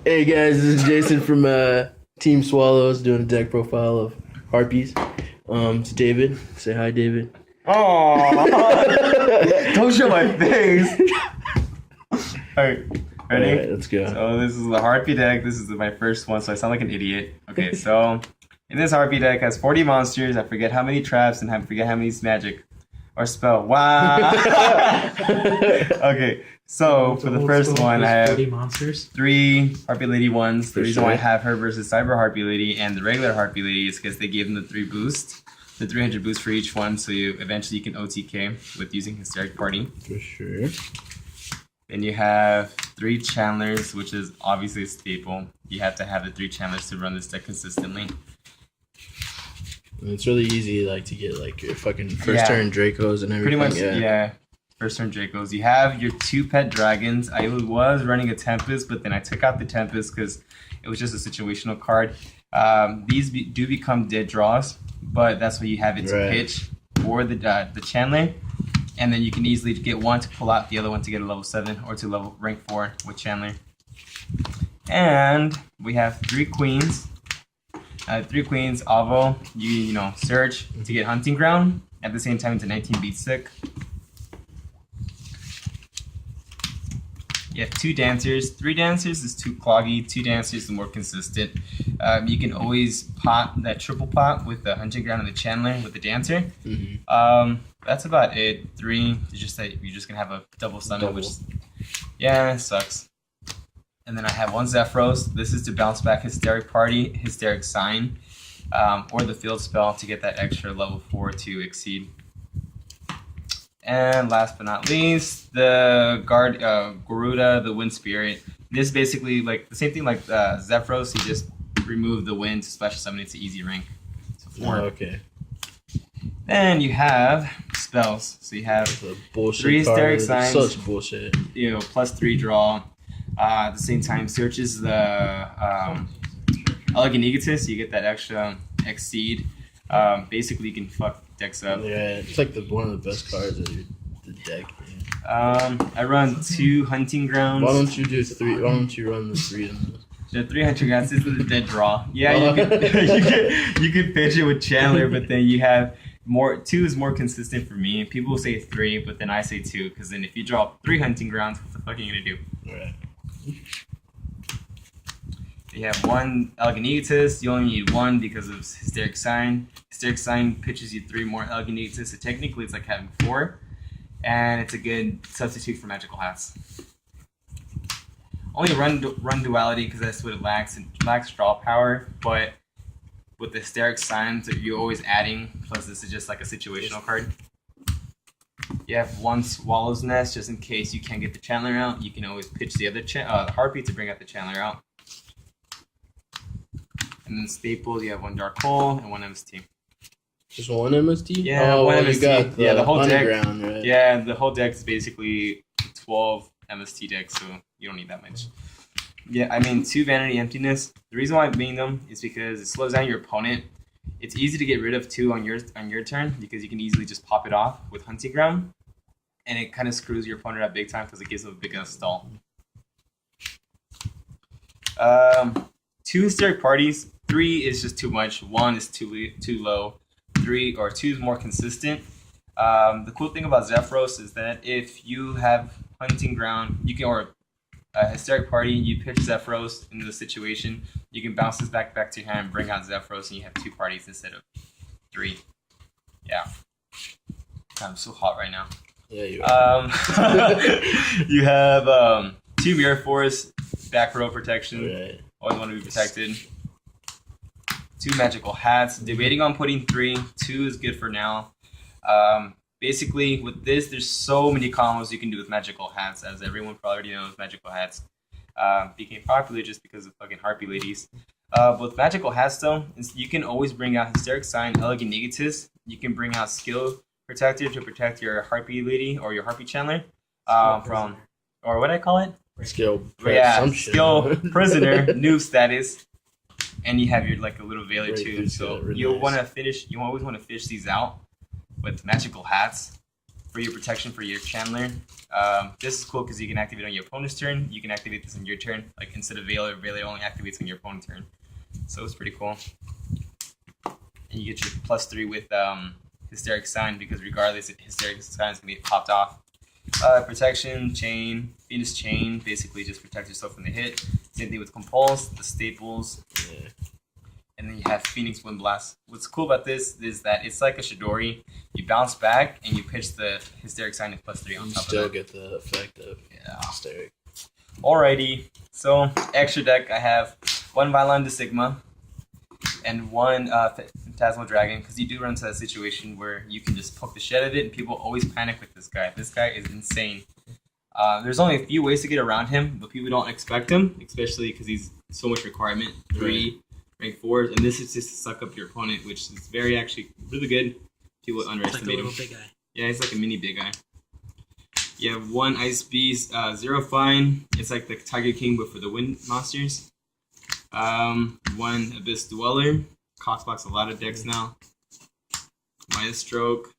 Hey guys, this is Jason from Team Swallows doing a deck profile of harpies. It's David. Say hi, David. Oh, don't show my face. Alright, ready? Alright, let's go. So this is the harpy deck. This is my first one, so I sound like an idiot. Okay, so in this harpy deck has 40 monsters. I forget how many traps and I forget how many magic or spell. Wow. Okay, so for the first one, I have 40 monsters. 3 Harpy Lady ones. The For reason why I sure. have her versus Cyber Harpy Lady and the regular Harpy Lady is because they gave them the 3 boosts, the 300 boost for each one, so you eventually can OTK with using Hysteric Party. For sure. Then you have 3 Chandlers, which is obviously a staple. You have to have the 3 Chandlers to run this deck consistently. And it's really easy, like, to get like your fucking first Yeah. turn Dracos and everything. Pretty much, yeah. First turn Dracos. You have your 2 pet dragons. I was running a Tempest, but then I took out the Tempest because it was just a situational card. These do become dead draws, but that's why you have it to Right. pitch or the Chandler. And then you can easily get one to pull out, the other one to get a level 7 or to level rank 4 with Chandler. And we have 3 queens. 3 queens, Avo, you know, search to get Hunting Ground. At the same time, it's a 19 beat sick. You have 2 dancers. 3 dancers is too cloggy. 2 dancers is more consistent. You can always pot that triple pot with the Hunting Ground and the Chandler with the dancer. Mm-hmm. That's about it. 3 is just that you're just gonna have a double summon, which yeah, it sucks. And then I have 1 Zephyros. This is to bounce back Hysteric Party, Hysteric Sign, or the Field Spell to get that extra level 4 to exceed. And last but not least, the Garuda, the Wind Spirit. This is basically like the same thing like Zephyros. You just remove the wind to special summon it to easy rank. So 4. Oh, okay. Then you have spells. So you have The bullshit 3 Hysteric card. Signs. Such bullshit. You know, +3 draw. At the same time, searches the Elegant Egotist. You get that extra exceed. Basically, you can fuck decks up. Yeah, it's like one of the best cards of the deck. Man. I run 2 Hunting Grounds. Why don't you do 3? Why don't you run the 3 in those? The 3 Hunting Grounds is the dead draw. Yeah, Oh. you could pitch it with Chandler, but then you have more. 2 is more consistent for me. People say 3, but then I say 2 because then if you draw 3 Hunting Grounds, what the fuck are you gonna do? Right. You have 1 Elegant Egotist. You only need 1 because of Hysteric Sign. Hysteric Sign pitches you 3 more Elegant Egotists. So technically, it's like having 4, and it's a good substitute for Magical Hats. Only run Duality because that's what it lacks. It lacks draw power, but with the Hysteric Signs, you're always adding. Plus, this is just like a situational card. You have 1 Swallow's Nest just in case you can't get the Chandler out. You can always pitch the other Harpy to bring out the Chandler out. And then staples, you have 1 Dark Hole and 1 MST. Just 1 MST? Yeah, oh, 1 well, MST. You got the whole deck. underground, right? Yeah, the whole deck is basically 12 MST decks, so you don't need that much. Yeah, I mean 2 Vanity Emptiness. The reason why I made them is because it slows down your opponent. It's easy to get rid of 2 on your turn because you can easily just pop it off with Hunting Ground, and it kind of screws your opponent up big time because it gives them a big enough stall. 2 Hysteric Parties. 3 is just too much. 1 is too low. 2 is more consistent. The cool thing about Zephyros is that if you have Hunting Ground, you can or a Hysteric Party, you pitch Zephyros into the situation. You can bounce this back to your hand, bring out Zephyros, and you have 2 parties instead of 3. Yeah, I'm so hot right now. Yeah, you are. You have 2 Mirror Force, back row protection. Right. Always want to be protected. 2 Magical Hats. Debating on putting 3. 2 is good for now. Basically, with this, there's so many combos you can do with Magical Hats, as everyone probably already knows. Magical Hats became popular just because of fucking Harpy Ladies. With Magical Hats, though, you can always bring out Hysteric Sign, Elegant Egotist. You can bring out Skill Protector to protect your Harpy Lady or your Harpy Chandler from, or what do I call it? Skill Presumption. Skill Prisoner, noob status. And you have your like a little Veiler Right, too. dude, So really you'll nice. want to finish. You always want to fish these out with Magical Hats for your protection for your Chandler. This is cool because you can activate on your opponent's turn. You can activate this on your turn. Like instead of Veiler, Veiler only activates on your opponent's turn. So it's pretty cool. And you get your +3 with Hysteric Sign because regardless, Hysteric Sign is going to get popped off. Protection, Chain, Venus Chain, basically just protect yourself from the hit. Same thing with Compulse, the staples. Yeah. And then you have Phoenix Wind Blast. What's cool about this is that it's like a Shidori. You bounce back and you pitch the Hysteric Sign at +3 on top of that. You still get the effect of Hysteric. Alrighty, so extra deck I have 1 Vylon de Sigma and 1 Phantasmal Dragon because you do run into that situation where you can just poke the shit out of it and people always panic with this guy. This guy is insane. There's only a few ways to get around him, but people don't expect him, especially because he's so much requirement. 3, rank 4s, and this is just to suck up your opponent, which is very actually really good. People underestimate him. Big guy. Yeah, he's like a mini big guy. You have 1 Ice Beast, 0 Fine. It's like the Tiger King, but for the wind monsters. 1 Abyss Dweller. Cockblocks a lot of decks now. Minus Stroke.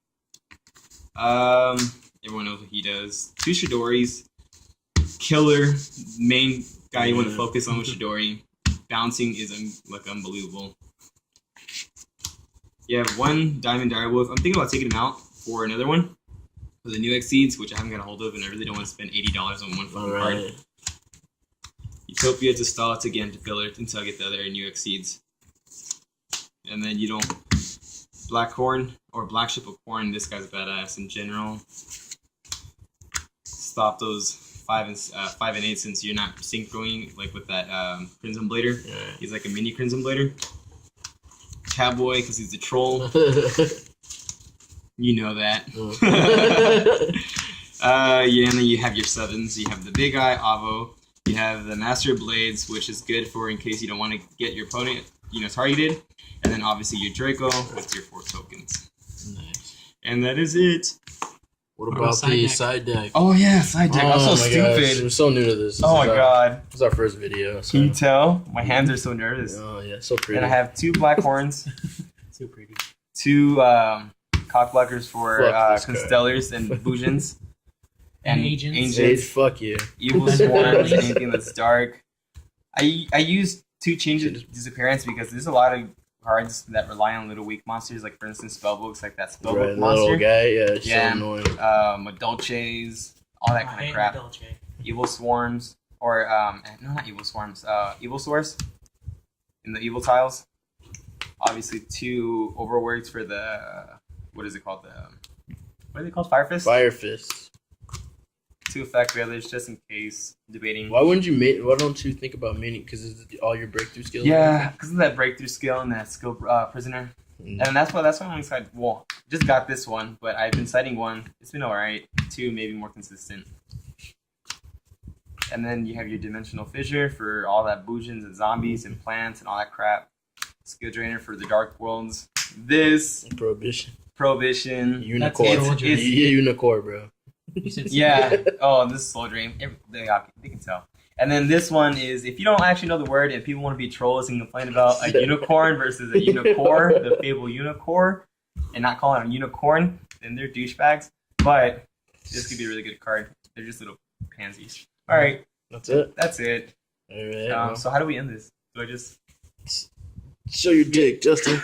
Everyone knows what he does. 2 Shidoris. Killer. Main guy you want to focus on with Shidori. Bouncing is like unbelievable. You have 1 Diamond Direwolf. I'm thinking about taking him out for another one. For the new Exceeds, which I haven't got a hold of, and I really don't want to spend $80 on one fucking card. Utopia to stall it again to fill it until I get the other new Exceeds. And then you don't Black Horn or Black Ship of Corn. This guy's badass in general. Stop those 5 and 8 since you're not synchroing like with that Crimson Blader. Yeah. He's like a mini Crimson Blader. Cowboy because he's a troll. You know that. Yeah, and then you have your 7s. You have the Big Eye, Avo. You have the Master of Blades, which is good for in case you don't want to get your opponent, targeted. And then obviously your Draco with your 4 tokens. Nice. And that is it. What about the side deck? Oh yeah, side deck. I'm so stupid. Gosh. I'm so new to this. Oh my god. This is our first video. So. Can you tell? My hands are so nervous. Oh yeah, so pretty. And I have 2 Black Horns. So pretty. 2 cock blockers for Constellars and Bujins. And Agents. Fuck you. Evil Swarms, anything that's dark. I use 2 Change of Disappearance because there's a lot of cards that rely on little weak monsters, like for instance spellbooks, like that spellbook monster. Little guy, yeah, so annoying. Madolches, all that kind of crap. Madolche. Evil Swarms, or no, not Evil Swarms. Evil Source in the Evil Tiles. Obviously, 2 overworks for the what is it called? What are they called? Fire Fist. Fire Fist. 2 effect failures just in case. Debating. Why don't you think about maining? Because it's all your breakthrough skills. Yeah, because of that breakthrough skill and that skill prisoner. And that's why I'm excited. Well, just got this one, but I've been citing 1. It's been alright. 2, maybe more consistent. And then you have your Dimensional Fissure for all that Bujins and zombies and plants and all that crap. Skill Drainer for the Dark Worlds. This Prohibition. Unicorn. Unicorn, bro. Yeah. Oh, this is Slow Dream. They can tell. And then this one is, if you don't actually know the word and people want to be trolls and complain about a unicorn versus a unicorn, the Fable Unicorn, and not call it a unicorn, then they're douchebags. But this could be a really good card. They're just little pansies. All right. That's it. All right. So how do we end this? Do I just... Show your dick, Justin.